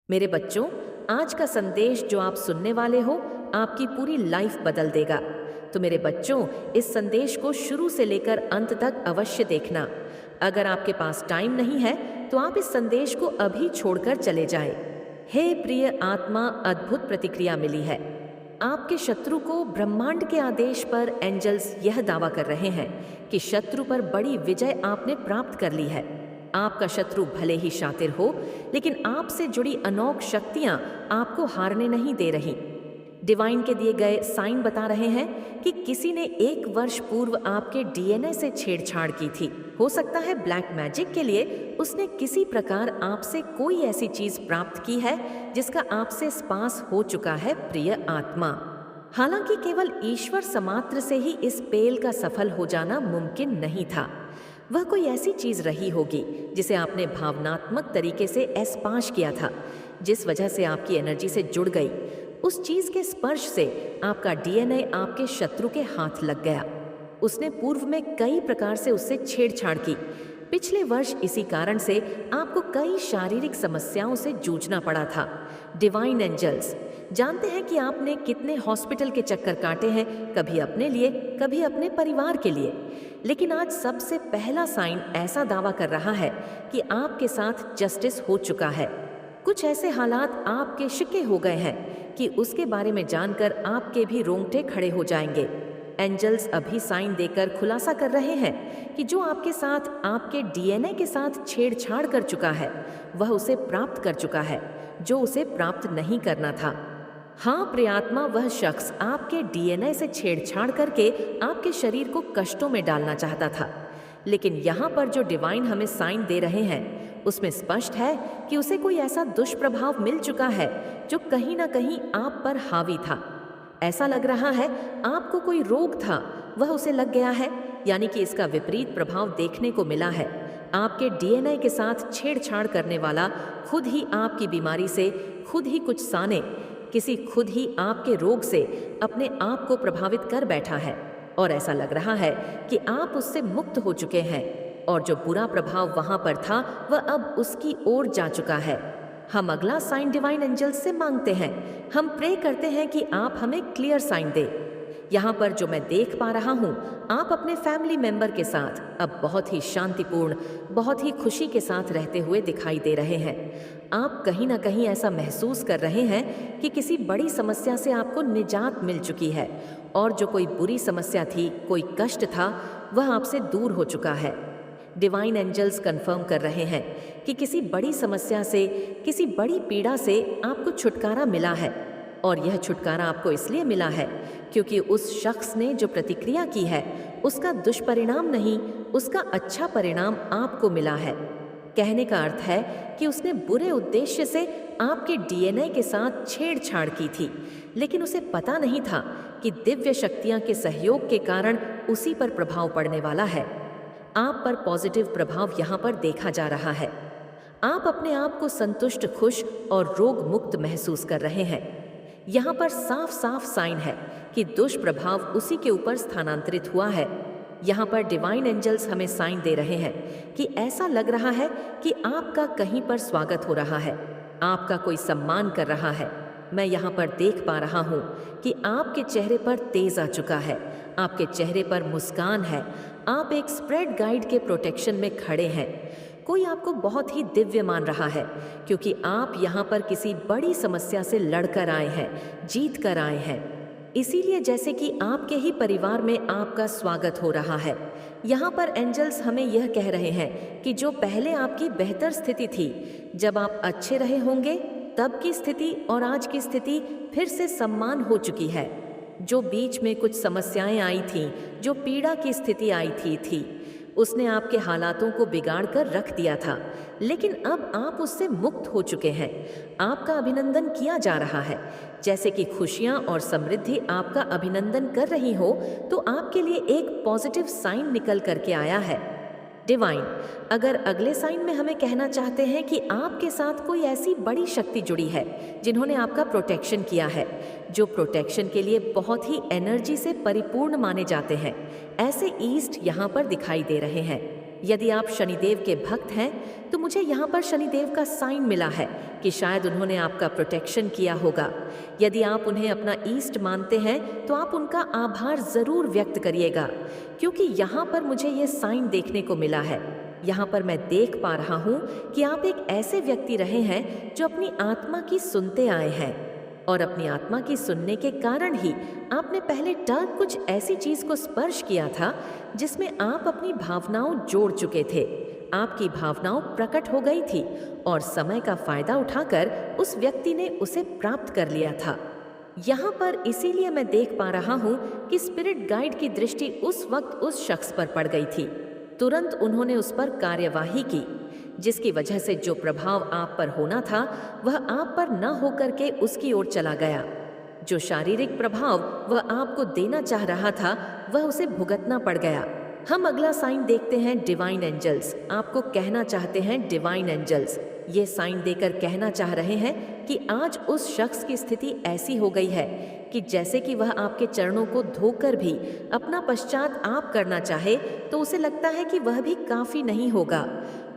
मेरे बच्चों, आज का संदेश जो आप सुनने वाले हो आपकी पूरी लाइफ बदल देगा। तो मेरे बच्चों, इस संदेश को शुरू से लेकर अंत तक अवश्य देखना। अगर आपके पास टाइम नहीं है तो आप इस संदेश को अभी छोड़कर चले जाएं। हे प्रिय आत्मा, अद्भुत प्रतिक्रिया मिली है। आपके शत्रु को ब्रह्मांड के आदेश पर एंजल्स यह दावा कर रहे हैं कि शत्रु पर बड़ी विजय आपने प्राप्त कर ली है। आपका शत्रु भले ही शातिर हो, लेकिन आपसे जुड़ी अनोख शक्तियां आपको हारने नहीं दे रही। डिवाइन के दिए गए साइन बता रहे हैं कि किसी ने 1 वर्ष पूर्व आपके डीएनए से छेड़छाड़ की थी। हो सकता है ब्लैक मैजिक के लिए उसने किसी प्रकार आपसे कोई ऐसी चीज प्राप्त की है जिसका आपसे स्पास हो चुका है, प्रिय आत्मा। हालांकि केवल ईश्वर समात्र से ही इस पेल का सफल हो जाना मुमकिन नहीं था। वह कोई ऐसी चीज रही होगी जिसे आपने भावनात्मक तरीके से एस्पाश किया था, जिस वजह से आपकी एनर्जी से जुड़ गई। उस चीज के स्पर्श से आपका डीएनए आपके शत्रु के हाथ लग गया। उसने पूर्व में कई प्रकार से उससे छेड़छाड़ की। पिछले वर्ष इसी कारण से आपको कई शारीरिक समस्याओं से जूझना पड़ा था। डिवाइन एंजल्स जानते हैं कि आपने कितने हॉस्पिटल के चक्कर काटे हैं, कभी अपने लिए, कभी अपने परिवार के लिए। लेकिन आज सबसे पहला साइन ऐसा दावा कर रहा है कि आपके साथ जस्टिस हो चुका है। कुछ ऐसे हालात आपके शिके हो गए हैं कि उसके बारे में जानकर आपके भी रोंगटे खड़े हो जाएंगे। एंजल्स अभी साइन देकर खुलासा कर रहे हैं कि जो आपके साथ, आपके डीएनए के साथ छेड़छाड़ कर चुका है, वह उसे प्राप्त कर चुका है जो उसे प्राप्त नहीं करना था। हाँ प्रियात्मा, वह शख्स आपके डीएनए से छेड़छाड़ करके आपके शरीर को कष्टों में डालना चाहता था। लेकिन यहाँ पर जो डिवाइन हमें साइन दे रहे हैं उसमें स्पष्ट है कि उसे कोई ऐसा दुष्प्रभाव मिल चुका है जो कहीं ना कहीं आप पर हावी था। ऐसा लग रहा है आपको कोई रोग था, वह उसे लग गया है, यानी कि इसका विपरीत प्रभाव देखने को मिला है। आपके डीएनए के साथ छेड़छाड़ करने वाला खुद ही आपकी बीमारी से, खुद ही कुछ साने, किसी खुद ही आपके रोग से अपने आप को प्रभावित कर बैठा है। और ऐसा लग रहा है कि आप उससे मुक्त हो चुके हैं और जो बुरा प्रभाव वहां पर था वह अब उसकी ओर जा चुका है। हम अगला साइन डिवाइन एंजल्स से मांगते हैं। हम प्रे करते हैं कि आप हमें क्लियर साइन दे। यहाँ पर जो मैं देख पा रहा हूँ, आप अपने फैमिली मेंबर के साथ अब बहुत ही शांतिपूर्ण, बहुत ही खुशी के साथ रहते हुए दिखाई दे रहे हैं। आप कहीं ना कहीं ऐसा महसूस कर रहे हैं कि किसी बड़ी समस्या से आपको निजात मिल चुकी है और जो कोई बुरी समस्या थी, कोई कष्ट था, वह आपसे दूर हो चुका है। डिवाइन एंजल्स कंफर्म कर रहे हैं कि किसी बड़ी समस्या से, किसी बड़ी पीड़ा से आपको छुटकारा मिला है। और यह छुटकारा आपको इसलिए मिला है क्योंकि उस शख्स ने जो प्रतिक्रिया की है उसका दुष्परिणाम नहीं, उसका अच्छा परिणाम आपको मिला है। कहने का अर्थ है कि उसने बुरे उद्देश्य से आपके डीएनए के साथ छेड़छाड़ की थी, लेकिन उसे पता नहीं था कि दिव्य शक्तियां के सहयोग के कारण उसी पर प्रभाव पड़ने वाला है। आप पर पॉजिटिव प्रभाव यहाँ पर देखा जा रहा है। आप अपने आप को संतुष्ट, खुश और रोग मुक्त महसूस कर रहे हैं। यहाँ पर साफ साफ साइन है कि दुष्प्रभाव उसी के ऊपर स्थानांतरित हुआ है। यहाँ पर डिवाइन एंजल्स हमें साइन दे रहे हैं कि ऐसा लग रहा है कि आपका कहीं पर स्वागत हो रहा है, आपका कोई सम्मान कर रहा है। मैं यहाँ पर देख पा रहा हूँ कि आपके चेहरे पर तेज आ चुका है, आपके चेहरे पर मुस्कान है। आप एक स्प्रेड गाइड के प्रोटेक्शन में खड़े हैं। कोई आपको बहुत ही दिव्य मान रहा है क्योंकि आप यहाँ पर किसी बड़ी समस्या से लड़कर आए हैं, जीत कर आए हैं। इसीलिए जैसे कि आपके ही परिवार में आपका स्वागत हो रहा है। यहाँ पर एंजल्स हमें यह कह रहे हैं कि जो पहले आपकी बेहतर स्थिति थी, जब आप अच्छे रहे होंगे, तब की स्थिति और आज की स्थिति फिर से समान हो चुकी है। जो बीच में कुछ समस्याएं आई थीं, जो पीड़ा की स्थिति आई थी, उसने आपके हालातों को बिगाड़ कर रख दिया था, लेकिन अब आप उससे मुक्त हो चुके हैं। आपका अभिनंदन किया जा रहा है। जैसे कि खुशियां और समृद्धि आपका अभिनंदन कर रही हो, तो आपके लिए एक पॉजिटिव साइन निकल करके आया है। डिवाइन अगर अगले साइन में हमें कहना चाहते हैं कि आपके साथ कोई ऐसी बड़ी शक्ति जुड़ी है जिन्होंने आपका प्रोटेक्शन किया है, जो प्रोटेक्शन के लिए बहुत ही एनर्जी से परिपूर्ण माने जाते हैं, ऐसे ईस्ट यहाँ पर दिखाई दे रहे हैं। यदि आप शनिदेव के भक्त हैं तो मुझे यहाँ पर शनिदेव का साइन मिला है कि शायद उन्होंने आपका प्रोटेक्शन किया होगा। यदि आप उन्हें अपना ईस्ट मानते हैं तो आप उनका आभार ज़रूर व्यक्त करिएगा, क्योंकि यहाँ पर मुझे ये साइन देखने को मिला है। यहाँ पर मैं देख पा रहा हूँ कि आप एक ऐसे व्यक्ति रहे हैं जो अपनी आत्मा की सुनते आए हैं, और अपनी आत्मा की सुनने के कारण ही आपने पहले टर्म कुछ ऐसी चीज को स्पर्श किया था जिसमें आप अपनी भावनाओं जोड़ चुके थे। आपकी भावनाओं प्रकट हो गई थी और समय का फायदा उठाकर उस व्यक्ति ने उसे प्राप्त कर लिया था। यहाँ पर इसीलिए मैं देख पा रहा हूँ कि स्पिरिट गाइड की दृष्टि उस वक्त उस शख्स पर पड़ गई थी। तुरंत उन्होंने उस पर कार्यवाही की, जिसकी वजह से जो प्रभाव आप पर होना था वह आप पर न होकर के उसकी ओर चला गया। जो शारीरिक प्रभाव वह आपको देना चाह रहा था वह उसे भुगतना पड़ गया। हम अगला साइन देखते हैं डिवाइन एंजल्स। आपको कहना चाहते हैं डिवाइन एंजल्स ये साइन देकर कहना चाह रहे हैं कि आज उस शख्स की स्थिति ऐसी हो गई है कि जैसे कि वह आपके चरणों को धोकर भी अपना पश्चात आप करना चाहे तो उसे लगता है कि वह भी काफी नहीं होगा।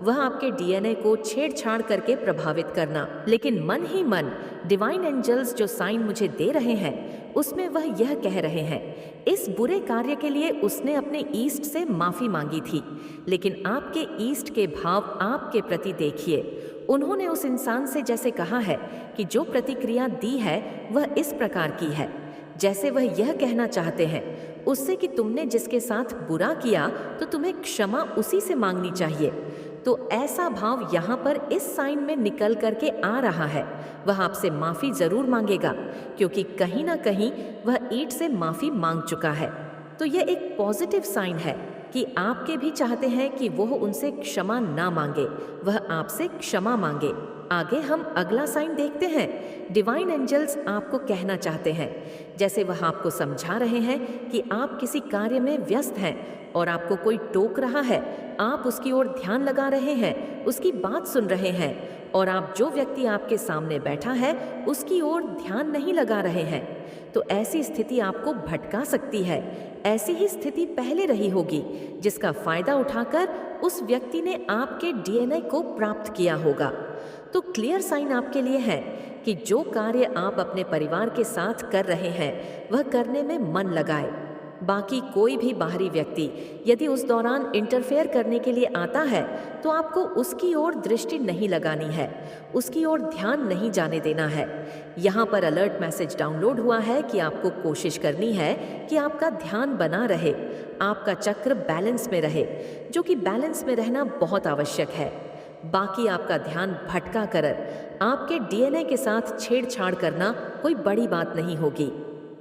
वह आपके डीएनए को छेड़छाड़ करके प्रभावित करना, लेकिन मन ही मन डिवाइन एंजल्स जो साइन मुझे दे रहे हैं उसमें वह यह कह रहे हैं, इस बुरे कार्य के लिए उसने अपने ईस्ट से माफी मांगी थी, लेकिन आपके ईस्ट के भाव आपके प्रति देखिए। उन्होंने उस इंसान से जैसे कहा है कि जो प्रतिक्रिया दी है वह इस प्रकार की है, जैसे वह यह कहना चाहते हैं उससे कि तुमने जिसके साथ बुरा किया तो तुम्हें क्षमा उसी से मांगनी चाहिए। तो ऐसा भाव यहाँ पर इस साइन में निकल करके आ रहा है। वह आपसे माफी जरूर मांगेगा, क्योंकि कहीं ना कहीं वह ईट से माफी मांग चुका है। तो यह एक पॉजिटिव साइन है कि आपके भी चाहते हैं कि वह उनसे क्षमा ना मांगे, वह आपसे क्षमा मांगे। आगे हम अगला साइन देखते हैं। डिवाइन एंजल्स आपको कहना चाहते हैं, जैसे वह आपको समझा रहे हैं कि आप किसी कार्य में व्यस्त हैं और आपको कोई टोक रहा है, आप उसकी ओर ध्यान लगा रहे हैं, उसकी बात सुन रहे हैं, और आप जो व्यक्ति आपके सामने बैठा है उसकी ओर ध्यान नहीं लगा रहे हैं। तो ऐसी स्थिति आपको भटका सकती है। ऐसी ही स्थिति पहले रही होगी जिसका फायदा उठाकर उस व्यक्ति ने आपके डीएनए को प्राप्त किया होगा। तो क्लियर साइन आपके लिए है कि जो कार्य आप अपने परिवार के साथ कर रहे हैं वह करने में मन लगाए। बाकी कोई भी बाहरी व्यक्ति यदि उस दौरान इंटरफेयर करने के लिए आता है तो आपको उसकी ओर दृष्टि नहीं लगानी है, उसकी ओर ध्यान नहीं जाने देना है। यहाँ पर अलर्ट मैसेज डाउनलोड हुआ है कि आपको कोशिश करनी है कि आपका ध्यान बना रहे, आपका चक्र बैलेंस में रहे, जो कि बैलेंस में रहना बहुत आवश्यक है। बाकी आपका ध्यान भटका कर आपके डीएनए के साथ छेड़छाड़ करना कोई बड़ी बात नहीं होगी।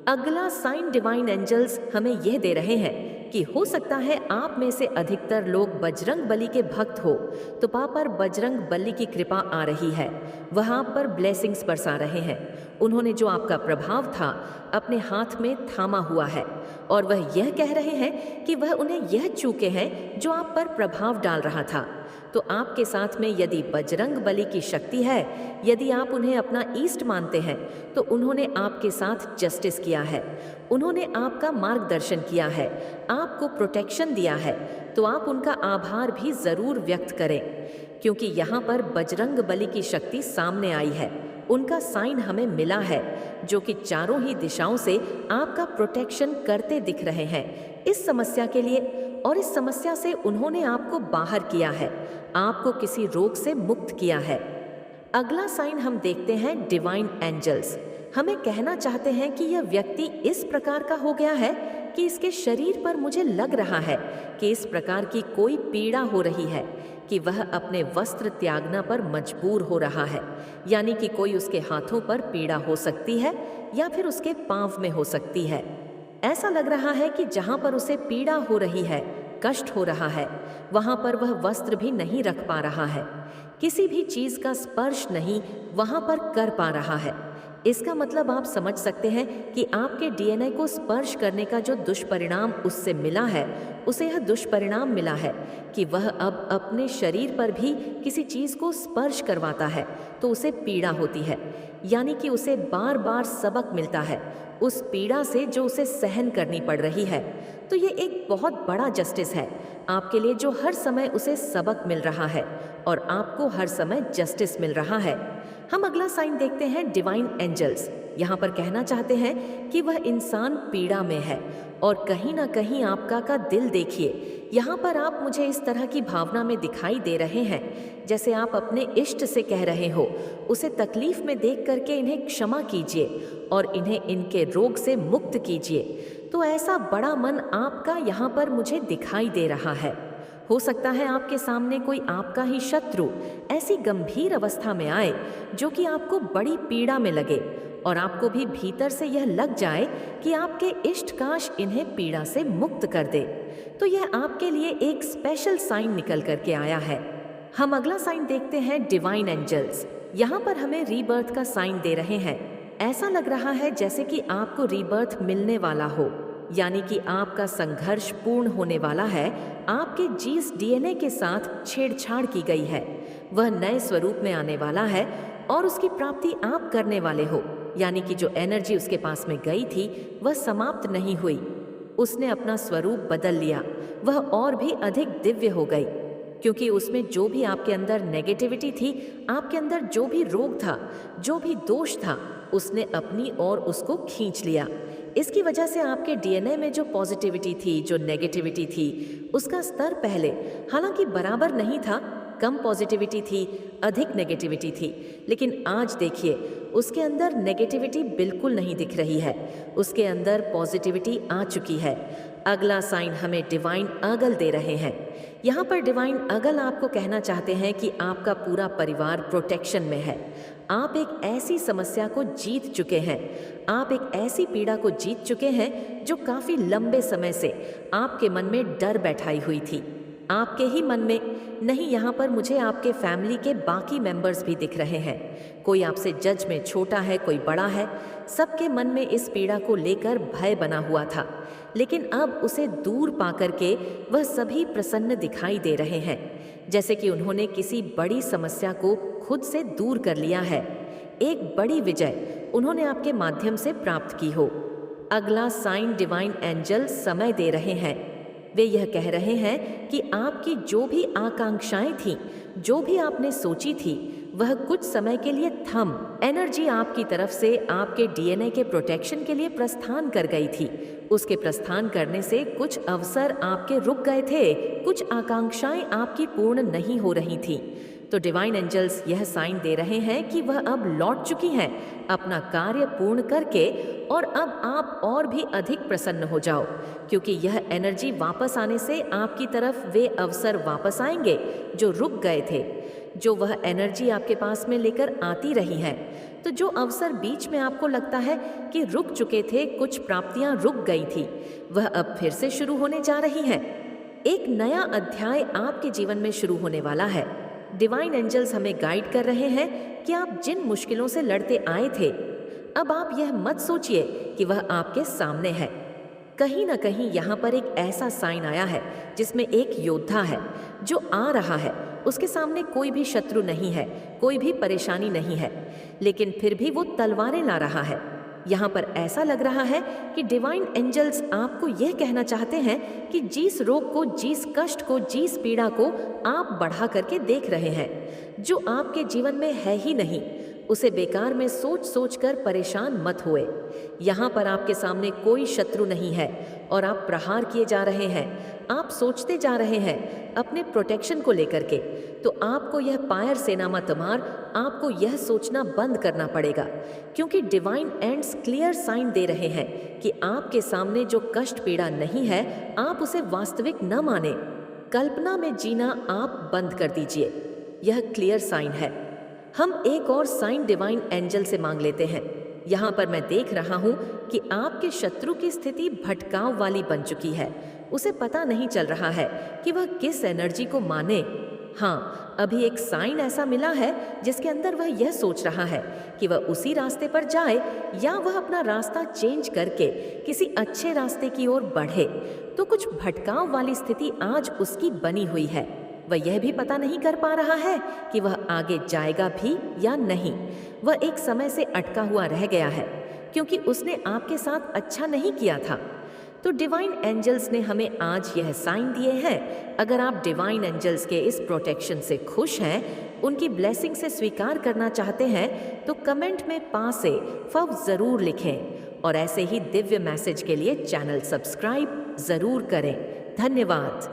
अगला साइन डिवाइन एंजल्स हमें यह दे रहे हैं कि हो सकता है आप में से अधिकतर लोग बजरंग बली के भक्त हो, तो पाप पर बजरंग बली की कृपा आ रही है, वह आप पर ब्लेसिंग्स बरसा रहे हैं। उन्होंने जो आपका प्रभाव था अपने हाथ में थामा हुआ है और वह यह कह रहे हैं कि वह उन्हें यह चूके हैं जो आप पर प्रभाव डाल रहा था। तो आपके साथ में यदि बजरंग बली की शक्ति है, यदि आप उन्हें अपना ईस्ट मानते हैं, तो उन्होंने आपके साथ जस्टिस किया है, उन्होंने आपका मार्गदर्शन किया है, आपको प्रोटेक्शन दिया है, तो आप उनका आभार भी जरूर व्यक्त करें, क्योंकि यहाँ पर बजरंग बली की शक्ति सामने आई है। उनका साइन हमें मिला है जो कि चारों ही दिशाओं से आपका प्रोटेक्शन करते दिख रहे हैं इस समस्या के लिए, और इस समस्या से उन्होंने आपको बाहर किया है, आपको किसी रोग से मुक्त किया है। अगला साइन हम देखते हैं डिवाइन एंजल्स हमें कहना चाहते हैं कि यह व्यक्ति इस प्रकार का हो गया है कि इसके शरीर पर मुझे लग रहा है कि इस प्रकार की कोई पीड़ा हो रही है कि वह अपने वस्त्र त्यागना पर मजबूर हो रहा है, यानी कि कोई उसके हाथों पर पीड़ा हो सकती है या फिर उसके पांव में हो सकती है। ऐसा लग रहा है कि जहाँ पर उसे पीड़ा हो रही है, कष्ट हो रहा है, वहाँ पर वह वस्त्र भी नहीं रख पा रहा है, किसी भी चीज का स्पर्श नहीं वहाँ पर कर पा रहा है। इसका मतलब आप समझ सकते हैं कि आपके डीएनए को स्पर्श करने का जो दुष्परिणाम उससे मिला है, उसे यह दुष्परिणाम मिला है कि वह अब अपने शरीर पर भी किसी चीज को स्पर्श करवाता है तो उसे पीड़ा होती है, यानी कि उसे बार बार सबक मिलता है उस पीड़ा से जो उसे सहन करनी पड़ रही है। तो ये एक बहुत बड़ा जस्टिस है आपके लिए, जो हर समय उसे सबक मिल रहा है और आपको हर समय जस्टिस मिल रहा है। हम अगला साइन देखते हैं डिवाइन एंजल्स। यहाँ पर कहना चाहते हैं कि वह इंसान पीड़ा में है और कहीं ना कहीं आपका का दिल देखिए, यहाँ पर आप मुझे इस तरह की भावना में दिखाई दे रहे हैं जैसे आप अपने इष्ट से कह रहे हो उसे तकलीफ में देख करके इन्हें क्षमा कीजिए और इन्हें इनके रोग से मुक्त कीजिए। तो ऐसा बड़ा मन आपका यहाँ पर मुझे दिखाई दे रहा है। हो सकता है आपके सामने कोई आपका ही शत्रु ऐसी गंभीर अवस्था में आए जो कि आपको बड़ी पीड़ा में लगे और आपको भी भीतर से यह लग जाए कि आपके इष्ट काश इन्हें पीड़ा से मुक्त कर दे। तो यह आपके लिए एक स्पेशल साइन निकल करके आया है। हम अगला साइन देखते हैं डिवाइन एंजल्स। यहाँ पर हमें रीबर्थ का साइन दे रहे हैं। ऐसा लग रहा है जैसे कि आपको रीबर्थ मिलने वाला हो, यानी कि आपका संघर्ष पूर्ण होने वाला है। आपके जिस डीएनए के साथ छेड़छाड़ की गई है वह नए स्वरूप में आने वाला है और उसकी प्राप्ति आप करने वाले हो, यानी कि जो एनर्जी उसके पास में गई थी वह समाप्त नहीं हुई, उसने अपना स्वरूप बदल लिया, वह और भी अधिक दिव्य हो गई, क्योंकि उसमें जो भी आपके अंदर नेगेटिविटी थी, आपके अंदर जो भी रोग था, जो भी दोष था, उसने अपनी ओर उसको खींच लिया। इसकी वजह से आपके डीएनए में जो पॉजिटिविटी थी, जो नेगेटिविटी थी, उसका स्तर पहले हालांकि बराबर नहीं था, कम पॉजिटिविटी थी, अधिक नेगेटिविटी थी, लेकिन आज देखिए उसके अंदर नेगेटिविटी बिल्कुल नहीं दिख रही है, उसके अंदर पॉजिटिविटी आ चुकी है। अगला साइन हमें डिवाइन अगल दे रहे हैं। यहाँ पर डिवाइन अगल आपको कहना चाहते हैं कि आपका पूरा परिवार प्रोटेक्शन में है। आप एक ऐसी समस्या को जीत चुके हैं, आप एक ऐसी पीड़ा को जीत चुके हैं जो काफी लंबे समय से आपके मन में डर बैठाई हुई थी, आपके ही मन में नहीं। यहाँ पर मुझे आपके फैमिली के बाकी मेंबर्स भी दिख रहे हैं। कोई आपसे जज में छोटा है, कोई बड़ा है, सबके मन में इस पीड़ा को लेकर भय बना हुआ था, लेकिन अब उसे दूर पा करके वह सभी प्रसन्न दिखाई दे रहे हैं, जैसे कि उन्होंने किसी बड़ी समस्या को खुद से दूर कर लिया है। एक बड़ी विजय उन्होंने आपके माध्यम से प्राप्त की हो। अगला साइन डिवाइन एंजल समय दे रहे हैं। वे यह कह रहे हैं कि आपकी जो भी आकांक्षाएं थीं, जो भी आपने सोची थी, वह कुछ समय के लिए थम, एनर्जी आपकी तरफ से आपके डीएनए के प्रोटेक्शन के लिए प्रस्थान कर गई थी। उसके प्रस्थान करने से कुछ अवसर आपके रुक गए थे, कुछ आकांक्षाएं आपकी पूर्ण नहीं हो रही थीं। तो डिवाइन एंजल्स यह साइन दे रहे हैं कि वह अब लौट चुकी हैं अपना कार्य पूर्ण करके, और अब आप और भी अधिक प्रसन्न हो जाओ, क्योंकि यह एनर्जी वापस आने से आपकी तरफ वे अवसर वापस आएंगे जो रुक गए थे, जो वह एनर्जी आपके पास में लेकर आती रही है। तो जो अवसर बीच में आपको लगता है कि रुक चुके थे, कुछ प्राप्तियां रुक गई थी, वह अब फिर से शुरू होने जा रही हैं। एक नया अध्याय आपके जीवन में शुरू होने वाला है। डिवाइन एंजल्स हमें गाइड कर रहे हैं कि आप जिन मुश्किलों से लड़ते आए थे, अब आप यह मत सोचिए कि वह आपके सामने है। कहीं ना कहीं यहाँ पर एक ऐसा साइन आया है जिसमें एक योद्धा है जो आ रहा है, उसके सामने कोई भी शत्रु नहीं है, कोई भी परेशानी नहीं है, लेकिन फिर भी वो तलवारें ला रहा है। यहाँ पर ऐसा लग रहा है कि डिवाइन एंजल्स आपको यह कहना चाहते हैं कि जिस रोग को, जिस कष्ट को, जिस पीड़ा को आप बढ़ा करके देख रहे हैं, जो आपके जीवन में है ही नहीं, उसे बेकार में सोच सोच कर परेशान मत हुए। यहाँ पर आपके सामने कोई शत्रु नहीं है और आप प्रहार किए जा रहे हैं, आप सोचते जा रहे हैं अपने प्रोटेक्शन को लेकर के। तो आपको यह पायर सेना मत मार, आपको यह सोचना बंद करना पड़ेगा, क्योंकि डिवाइन एंड्स क्लियर साइन दे रहे हैं कि आपके सामने जो कष्ट पीड़ा नहीं है, आप उसे वास्तविक न माने, कल्पना में जीना आप बंद कर दीजिए। यह क्लियर साइन है। हम एक और साइन डिवाइन एंजल से मांग लेते हैं। यहाँ पर मैं देख रहा हूँ कि आपके शत्रु की स्थिति भटकाव वाली बन चुकी है। उसे पता नहीं चल रहा है कि वह किस एनर्जी को माने। हाँ, अभी एक साइन ऐसा मिला है जिसके अंदर वह यह सोच रहा है कि वह उसी रास्ते पर जाए या वह अपना रास्ता चेंज करके किसी अच्छे रास्ते की ओर बढ़े। तो कुछ भटकाव वाली स्थिति आज उसकी बनी हुई है। वह यह भी पता नहीं कर पा रहा है कि वह आगे जाएगा भी या नहीं। वह एक समय से अटका हुआ रह गया है क्योंकि उसने आपके साथ अच्छा नहीं किया था। तो डिवाइन एंजल्स ने हमें आज यह साइन दिए हैं। अगर आप डिवाइन एंजल्स के इस प्रोटेक्शन से खुश हैं, उनकी ब्लेसिंग से स्वीकार करना चाहते हैं, तो कमेंट में पा से फव ज़रूर लिखें और ऐसे ही दिव्य मैसेज के लिए चैनल सब्सक्राइब ज़रूर करें। धन्यवाद।